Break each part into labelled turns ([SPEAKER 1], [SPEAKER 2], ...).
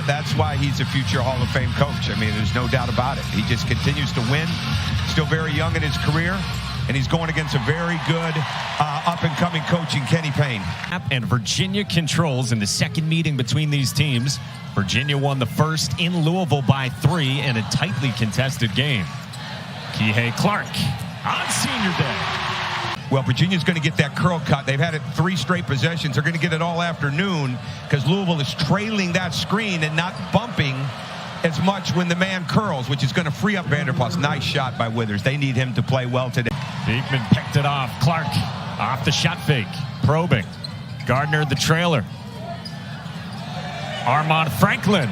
[SPEAKER 1] that's why he's a future Hall of Fame coach. I mean, there's no doubt about it. He just continues to win. Still very young in his career, and he's going against a very good up-and-coming coach in Kenny Payne.
[SPEAKER 2] And Virginia controls in the second meeting between these teams. Virginia won the first in Louisville by 3 in a tightly contested game. Kihei Clark on senior day.
[SPEAKER 1] Well, Virginia's going to get that curl cut. They've had it 3 straight possessions. They're going to get it all afternoon because Louisville is trailing that screen and not bumping as much when the man curls, which is going to free up Vanderplas. Nice shot by Withers. They need him to play well today.
[SPEAKER 2] Beekman picked it off. Clark off the shot fake. Probing. Gardner the trailer. Armand Franklin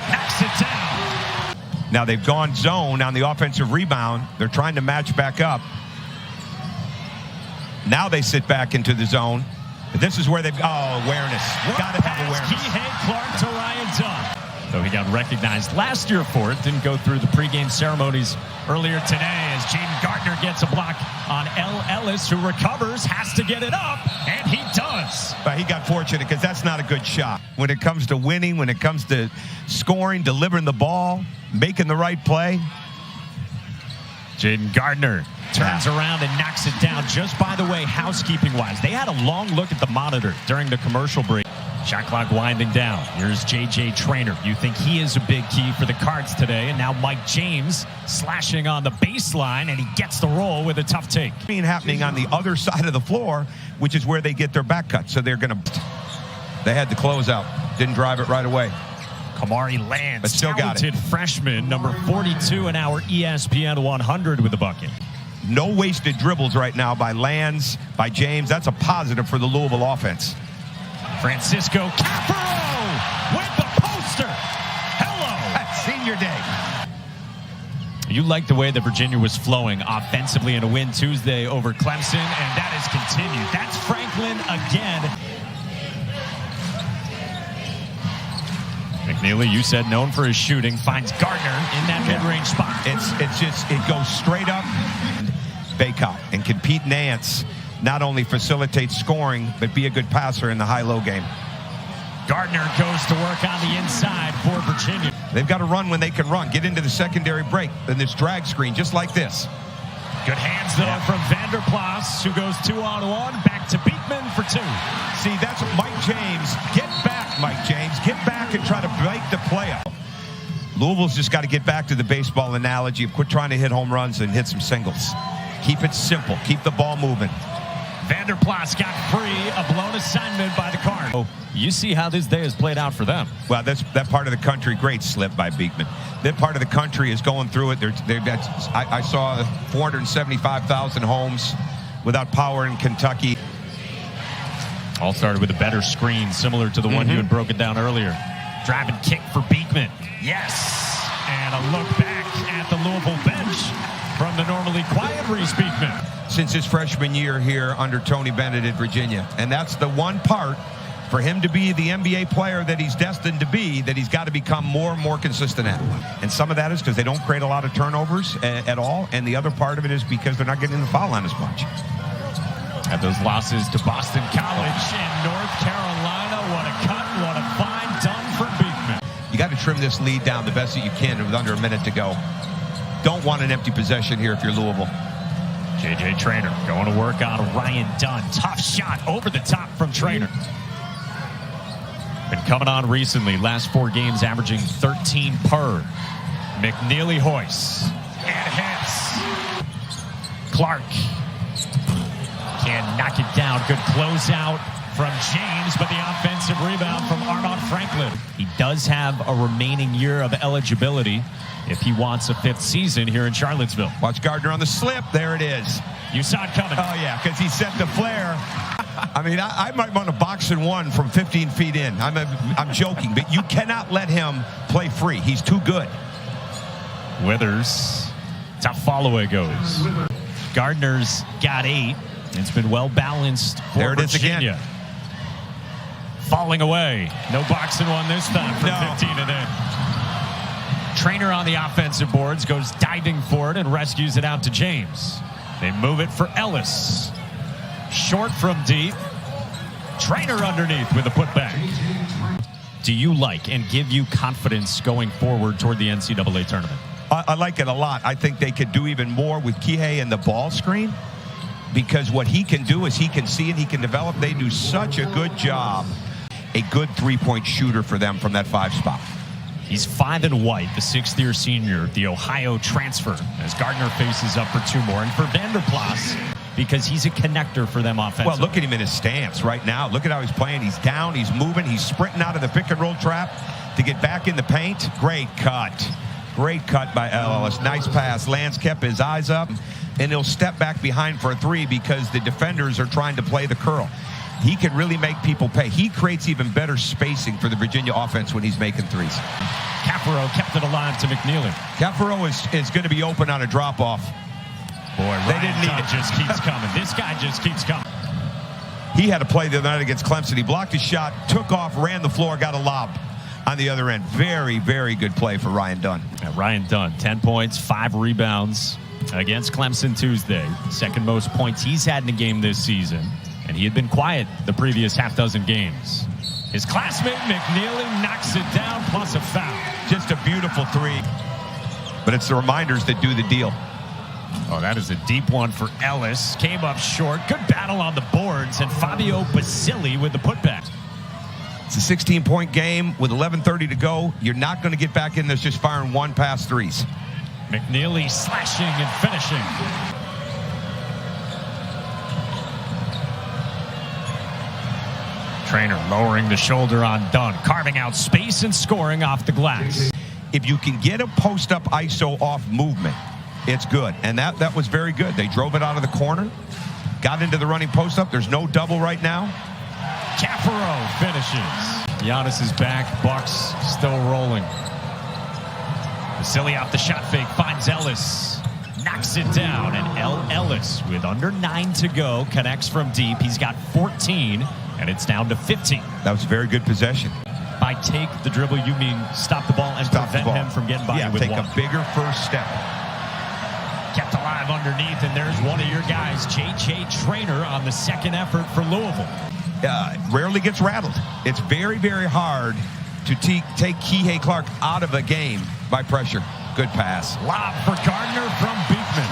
[SPEAKER 2] knocks it down.
[SPEAKER 1] Now they've gone zone on the offensive rebound. They're trying to match back up. Now they sit back into the zone. But this is where they've, awareness. Got to have awareness.
[SPEAKER 2] Kihei Clark to Ryan Dunn. Though he got recognized last year for it, didn't go through the pregame ceremonies earlier today as Jaden Gardner gets a block on L. Ellis, who recovers, has to get it up, and he does.
[SPEAKER 1] But he got fortunate because that's not a good shot. When it comes to winning, when it comes to scoring, delivering the ball, making the right play.
[SPEAKER 2] Jaden Gardner turns around and knocks it down. Just by the way, housekeeping-wise, they had a long look at the monitor during the commercial break. Shot clock winding down. Here's J.J. Traynor. You think he is a big key for the Cards today. And now Mike James slashing on the baseline, and he gets the roll with a tough take.
[SPEAKER 1] Happening on the other side of the floor, which is where they get their back cut. So they're going to... They had the closeout. Didn't drive it right away.
[SPEAKER 2] Kamari Lands,
[SPEAKER 1] but still
[SPEAKER 2] talented freshman, number 42 in our ESPN 100 with the bucket.
[SPEAKER 1] No wasted dribbles right now by Lands, by James. That's a positive for the Louisville offense.
[SPEAKER 2] Francisco Capro with the poster. Hello.
[SPEAKER 1] That's senior day.
[SPEAKER 2] You like the way that Virginia was flowing offensively in a win Tuesday over Clemson, and that has continued. That's Franklin again. McNeely, you said known for his shooting, finds Gardner in that mid-range spot.
[SPEAKER 1] It goes straight up. Baycott and can Pete Nance not only facilitate scoring, but be a good passer in the high-low game.
[SPEAKER 2] Gardner goes to work on the inside for Virginia.
[SPEAKER 1] They've got to run when they can run. Get into the secondary break. Then this drag screen, just like this.
[SPEAKER 2] Good hands, though, from Vanderplas, who goes 2-on-1. Back to Beekman for 2.
[SPEAKER 1] See, that's Mike James. Get back, Mike James. Get back and try to break the play up. Louisville's just got to get back to the baseball analogy of quit trying to hit home runs and hit some singles. Keep it simple. Keep the ball moving.
[SPEAKER 2] Vanderplas got free, a blown assignment by the Cardinals. Oh, you see how this day has played out for them.
[SPEAKER 1] Well, that part of the country, great slip by Beekman. That part of the country is going through it. I saw 475,000 homes without power in Kentucky.
[SPEAKER 2] All started with a better screen, similar to the one you had broken down earlier. Driving kick for Beekman. Yes! And a look back at the Louisville bench from the normally quiet Reese Beekman.
[SPEAKER 1] Since his freshman year here under Tony Bennett at Virginia. And that's the one part for him to be the NBA player that he's destined to be, that he's got to become more and more consistent at. And some of that is because they don't create a lot of turnovers at all. And the other part of it is because they're not getting the foul line as much.
[SPEAKER 2] At those losses to Boston College and North Carolina. What a cut, what a find done for Beekman.
[SPEAKER 1] You got to trim this lead down the best that you can with under a minute to go. Don't want an empty possession here if you're Louisville.
[SPEAKER 2] J.J. Traynor going to work on Ryan Dunn. Tough shot over the top from Traynor. Been coming on recently. Last 4 games averaging 13 per. McNeely hoists. And hits. Clark can knock it down. Good closeout from James, but the offensive rebound from Armand Franklin. He does have a remaining year of eligibility if he wants a 5th season here in Charlottesville.
[SPEAKER 1] Watch Gardner on the slip. There it is.
[SPEAKER 2] You saw it coming.
[SPEAKER 1] Oh, yeah, because he set the flare. I mean, I might want to box in one from 15 feet in. I'm joking, but you cannot let him play free. He's too good.
[SPEAKER 2] Withers. Tough follow-away goes. Gardner's got 8. It's been well-balanced for
[SPEAKER 1] there it
[SPEAKER 2] Virginia.
[SPEAKER 1] Is again.
[SPEAKER 2] Falling away. No boxing one this time from 15 and in. Traynor on the offensive boards goes diving for it and rescues it out to James. They move it for Ellis. Short from deep. Traynor underneath with a putback. do you like and give you confidence going forward toward the NCAA tournament?
[SPEAKER 1] I like it a lot. I think they could do even more with Kihei and the ball screen, because what he can do is he can see and he can develop. They do such a good job. A good three-point shooter for them from that 5 spot.
[SPEAKER 2] He's 5 and white, the 6th-year senior, the Ohio transfer, as Gardner faces up for 2 more. And for Vanderplas, because he's a connector for them offensively.
[SPEAKER 1] Well, look at him in his stance right now. Look at how he's playing. He's down, he's moving, he's sprinting out of the pick-and-roll trap to get back in the paint. Great cut. Great cut by Ellis. Nice pass. Lance kept his eyes up, and he'll step back behind for a 3 because the defenders are trying to play the curl. He can really make people pay. He creates even better spacing for the Virginia offense when he's making 3s.
[SPEAKER 2] Caffaro kept it alive to McNeely.
[SPEAKER 1] Caffaro is going to be open on a drop-off.
[SPEAKER 2] Boy,
[SPEAKER 1] they didn't need it.
[SPEAKER 2] Just keeps coming. This guy just keeps coming.
[SPEAKER 1] He had a play the other night against Clemson. He blocked his shot, took off, ran the floor, got a lob on the other end. Very, very good play for Ryan Dunn.
[SPEAKER 2] Yeah, Ryan Dunn, 10 points, 5 rebounds against Clemson Tuesday. Second most points he's had in a game this season. And he had been quiet the previous half-dozen games. His classmate McNeely knocks it down, plus a foul.
[SPEAKER 1] Just a beautiful 3. But it's the reminders that do the deal.
[SPEAKER 2] Oh, that is a deep one for Ellis. Came up short. Good battle on the boards. And Fabio Basili with the putback.
[SPEAKER 1] It's a 16-point game with 11:30 to go. You're not going to get back in this just firing 1 pass 3s.
[SPEAKER 2] McNeely slashing and finishing. Trainer lowering the shoulder on Dunn, carving out space and scoring off the glass.
[SPEAKER 1] If you can get a post-up ISO off movement, it's good. And that was very good. They drove it out of the corner, got into the running post-up. There's no double right now.
[SPEAKER 2] Caffaro finishes. Giannis is back. Bucks still rolling. Basili off the shot fake, finds Ellis. Knocks it down, and Ellis, with under 9 to go, connects from deep. He's got 14. And it's down to 15.
[SPEAKER 1] That was a very good possession.
[SPEAKER 2] By take the dribble, you mean stop the ball and prevent him from getting by you with
[SPEAKER 1] take
[SPEAKER 2] one.
[SPEAKER 1] a bigger first step.
[SPEAKER 2] Kept alive underneath, and there's one of your guys, J.J. Trainer, on the second effort for Louisville.
[SPEAKER 1] Rarely gets rattled. It's very, very hard to take Kihei Clark out of a game by pressure. Good pass.
[SPEAKER 2] Lob for Gardner from Beekman.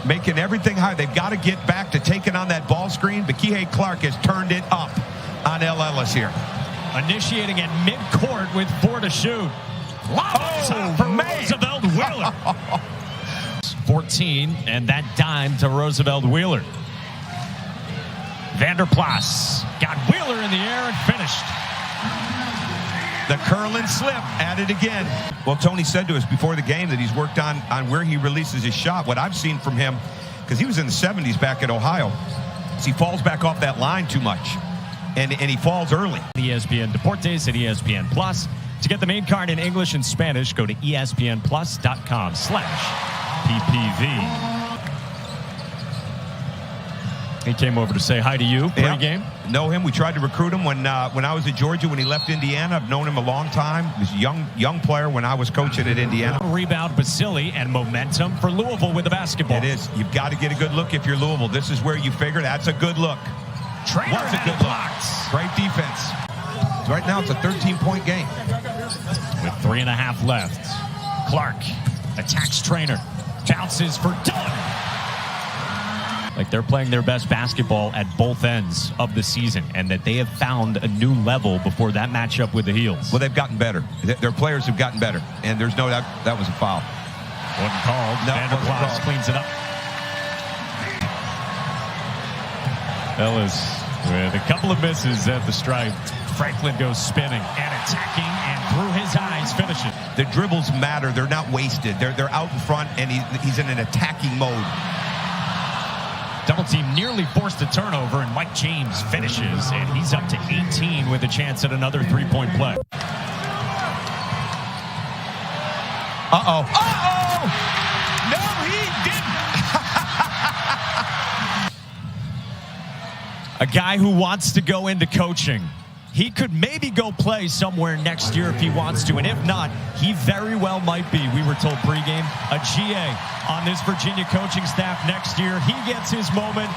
[SPEAKER 1] Making everything high. They've got to get back to taking on that ball screen, but Kihei Clark has turned it up on Ellis here.
[SPEAKER 2] Initiating at midcourt with 4 to shoot. Lob for Roosevelt Wheeler. 14, and that dime to Roosevelt Wheeler. Vanderplas got Wheeler in the air and finished.
[SPEAKER 1] The curl and slip at it again. Well, Tony said to us before the game that he's worked on where he releases his shot. What I've seen from him, because he was in the 70s back at Ohio, is he falls back off that line too much. And he falls early.
[SPEAKER 2] ESPN Deportes and ESPN Plus. To get the main card in English and Spanish, go to espnplus.com/PPV. He came over to say hi to you pre-game.
[SPEAKER 1] Know him. We tried to recruit him when I was at Georgia. When he left Indiana, I've known him a long time. He was a young player when I was coaching at Indiana.
[SPEAKER 2] Rebound Basili, and momentum for Louisville with the basketball.
[SPEAKER 1] It is. You've got to get a good look if you're Louisville. This is where you figure that's a good look.
[SPEAKER 2] Trainer
[SPEAKER 1] What's a good look? Great defense. Right now it's a 13-point game.
[SPEAKER 2] With 3.5 left, Clark attacks Trainer. Bounces for Dunn. Like they're playing their best basketball at both ends of the season, and that they have found a new level before that matchup with the Heels.
[SPEAKER 1] Well, they've gotten better. Their players have gotten better, and there's no doubt that was a foul.
[SPEAKER 2] Wasn't called.
[SPEAKER 1] No,
[SPEAKER 2] Vanderplas cleans it up. Ellis with a couple of misses at the stripe. Franklin goes spinning and attacking, and through his eyes finishes.
[SPEAKER 1] The dribbles matter. They're not wasted. They're out in front, and he's in an attacking mode.
[SPEAKER 2] Double team nearly forced a turnover, and Mike James finishes, and he's up to 18 with a chance at another three-point play.
[SPEAKER 1] Uh-oh. Uh-oh! No, he didn't.
[SPEAKER 2] A guy who wants to go into coaching. He could maybe go play somewhere next year if he wants to, and if not, he very well might be, we were told pregame, a GA on this Virginia coaching staff next year. He gets his moment.